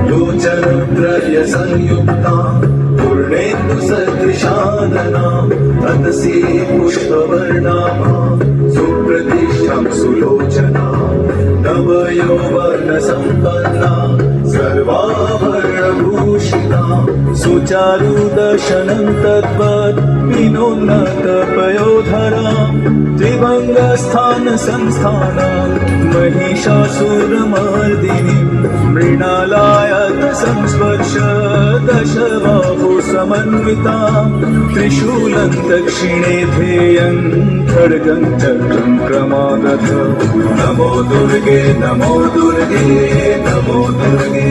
लोचनत्रय संयुक्ता पूर्णेन्दु सदृशानना ततसी पुष्पवर्णा सुप्रतिष्ठां सुलोचना नवयौवन संपन्ना सर्वाभरणभूषिता सुचारुदर्शनं तद्वत् विनोन्नतपयोधरा त्रिभङ्गस्थान संस्थाना महिषासुरमर्दिनी मृणालायत संस्पर्श दशबाहु समन्विता त्रिशूलं दक्षिणे ध्येयं खड्गं चक्रं क्रमागत नमो दुर्गे नमो दुर्गे नमो दुर्गे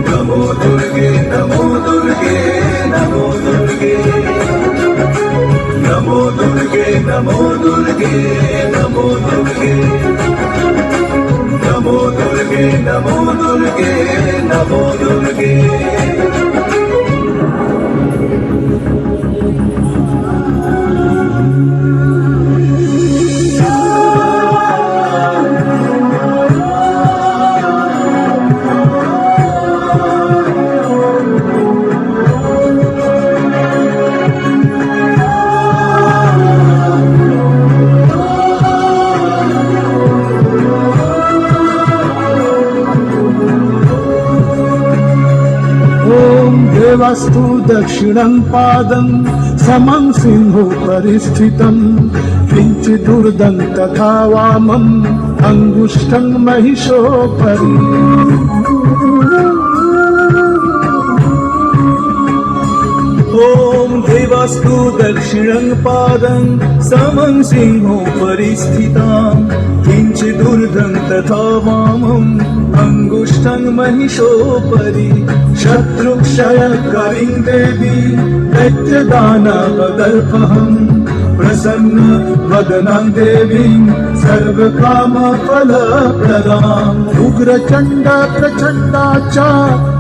नमो दुर्गे नमो दुर्गे नमो दुर्गे नमो दुर्गे नमो दुर्गे नमो दुर्गे नमो दुर्गे नमो दुर्गे नमो दुर्गे देवस्तु दक्षिणं पादं समं सिंहो परिस्थितं किञ्चिदूर्ध्वं तथा वामम् अङ्गुष्ठं महिषोपरि ॐ देवास्तु दक्षिणं पादं समं सिंहो परिस्थितां किञ्चिदूर्ध्वं तथा वामम् अङ्गुष्ठं महिषोपरि शत्रुक्षयकरीं देवी दैत्यदानवदर्पहं प्रसन्न वदनां देवीं सर्वकामफलप्रदाम् उग्रचण्ड प्रचण्डा च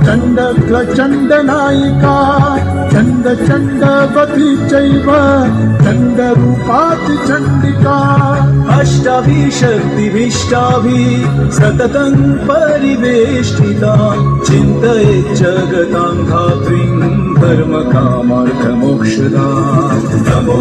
चण्डक्लचण्डनायिका चण्डचण्डवती चैव चण्डरूपाति चण्डिका अष्टाभिशक्तिभिष्टाभिः सततं परिवेष्टिता चिन्तयेत् जगतां धात्रीं धर्मकामार्थमोक्षदां नमो